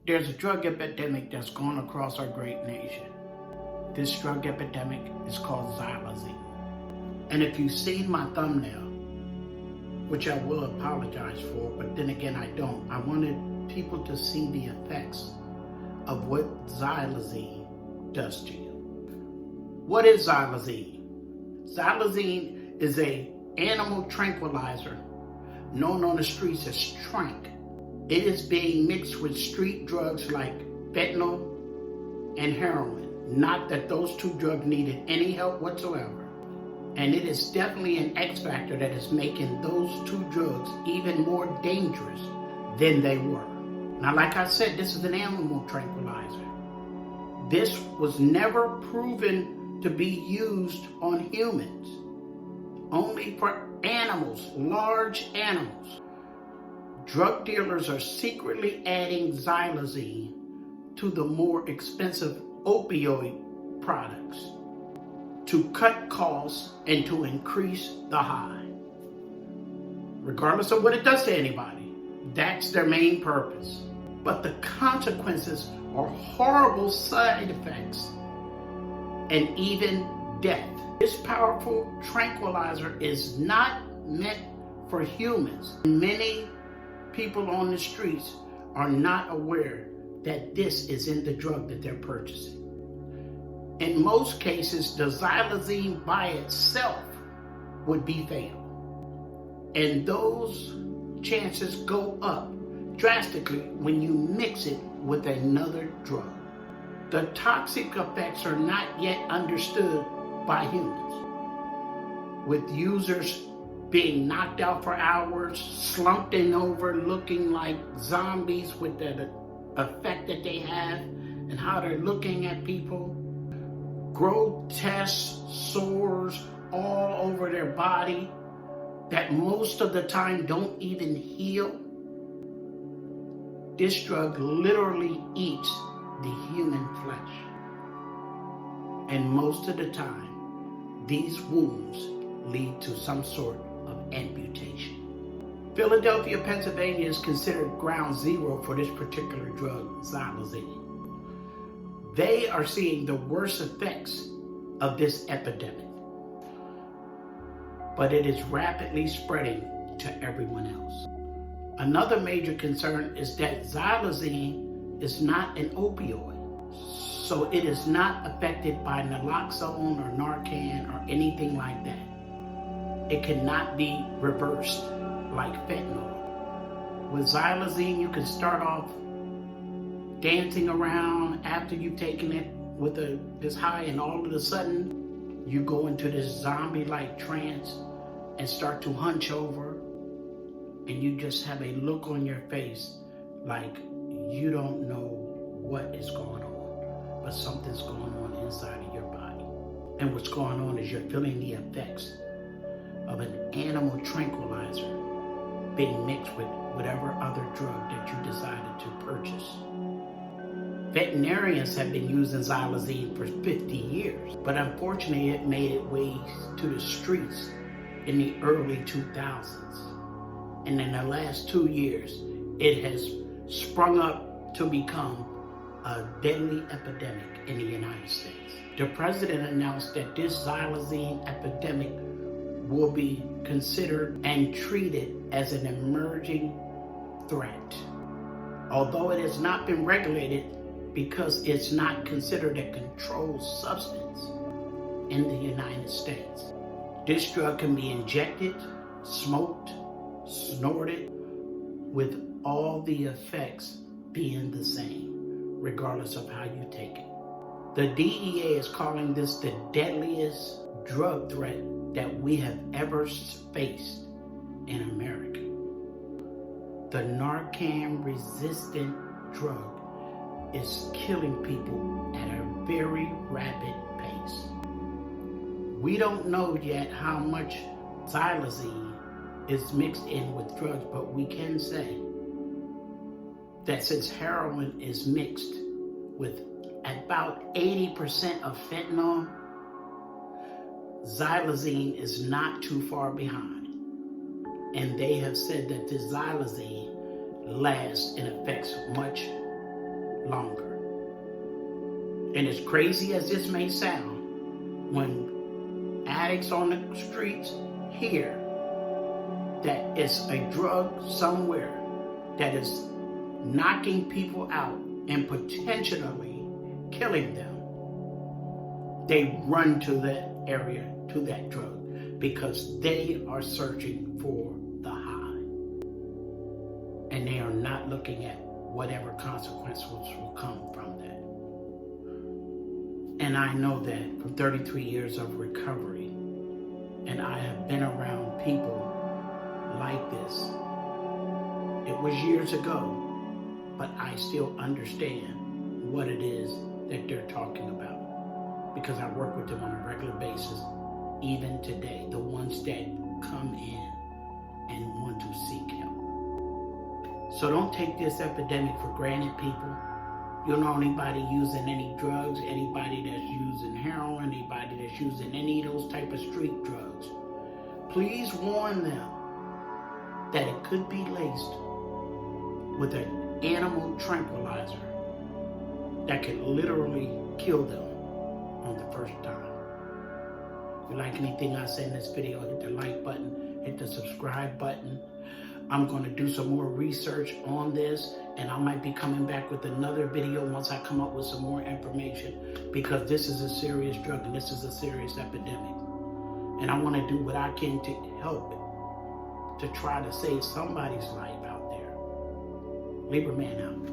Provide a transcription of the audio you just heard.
There's a drug epidemic that's gone across our great nation. This drug epidemic is called Xylazine. And if you've seen my thumbnail, which I will apologize for, but then again I don't, I wanted people to see the effects of what Xylazine does to you. What is Xylazine? Xylazine is an animal tranquilizer known on the streets as Tranq. It is being mixed with street drugs like fentanyl and heroin. Not that those two drugs needed any help whatsoever. And it is definitely an X factor that is making those two drugs even more dangerous than they were. Now, like I said, this is an animal tranquilizer. This was never proven to be used on humans, only for animals, large animals. Drug dealers are secretly adding Xylazine to the more expensive opioid products to cut costs and to increase the high. Regardless of what it does to anybody, that's their main purpose. But the consequences are horrible side effects and even death. This powerful tranquilizer is not meant for humans. Many people on the streets are not aware that this is in the drug that they're purchasing. In most cases, the Xylazine by itself would be fatal. And those chances go up drastically when you mix it with another drug. The toxic effects are not yet understood by humans, with users being knocked out for hours, slumping over, looking like zombies with the effect that they have and how they're looking at people. Grotesque sores all over their body that most of the time don't even heal. This drug literally eats the human flesh. And most of the time, these wounds lead to some sort of amputation. Philadelphia, Pennsylvania is considered ground zero for this particular drug, Xylazine. They are seeing the worst effects of this epidemic, but it is rapidly spreading to everyone else. Another major concern is that Xylazine is not an opioid, so it is not affected by naloxone or Narcan or anything like that. It cannot be reversed like fentanyl. With Xylazine, you can start off dancing around after you've taken it with this high, and all of a sudden you go into this zombie-like trance and start to hunch over, and you just have a look on your face like you don't know what is going on, but something's going on inside of your body. And what's going on is you're feeling the effects of an animal tranquilizer being mixed with whatever other drug that you decided to purchase. Veterinarians have been using Xylazine for 50 years, but unfortunately it made its way to the streets in the early 2000s. And in the last 2 years, it has sprung up to become a deadly epidemic in the United States. The president announced that this Xylazine epidemic will be considered and treated as an emerging threat. Although it has not been regulated because it's not considered a controlled substance in the United States. This drug can be injected, smoked, snorted, with all the effects being the same, regardless of how you take it. The DEA is calling this the deadliest drug threat that we have ever faced in America. The Narcan-resistant drug is killing people at a very rapid pace. We don't know yet how much Xylazine is mixed in with drugs, but we can say that since heroin is mixed with about 80% of fentanyl, Xylazine is not too far behind. And they have said that this Xylazine lasts and affects much And as crazy as this may sound, when addicts on the streets hear that it's a drug somewhere that is knocking people out and potentially killing them, they run to that area, to that drug, because they are searching for the high. And they are not looking at whatever consequences will come from that. And I know that from 33 years of recovery, and I have been around people like this. It was years ago, but I still understand what it is that they're talking about, because I work with them on a regular basis, even today, the ones that come in and want to seek help. So don't take this epidemic for granted, people. You don't know anybody using any drugs, anybody that's using heroin, anybody that's using any of those type of street drugs. Please warn them that it could be laced with an animal tranquilizer that could literally kill them on the first time. If you like anything I say in this video, hit the like button, hit the subscribe button. I'm going to do some more research on this, and I might be coming back with another video once I come up with some more information, because this is a serious drug and this is a serious epidemic. And I want to do what I can to help it, to try to save somebody's life out there. Lieberman out.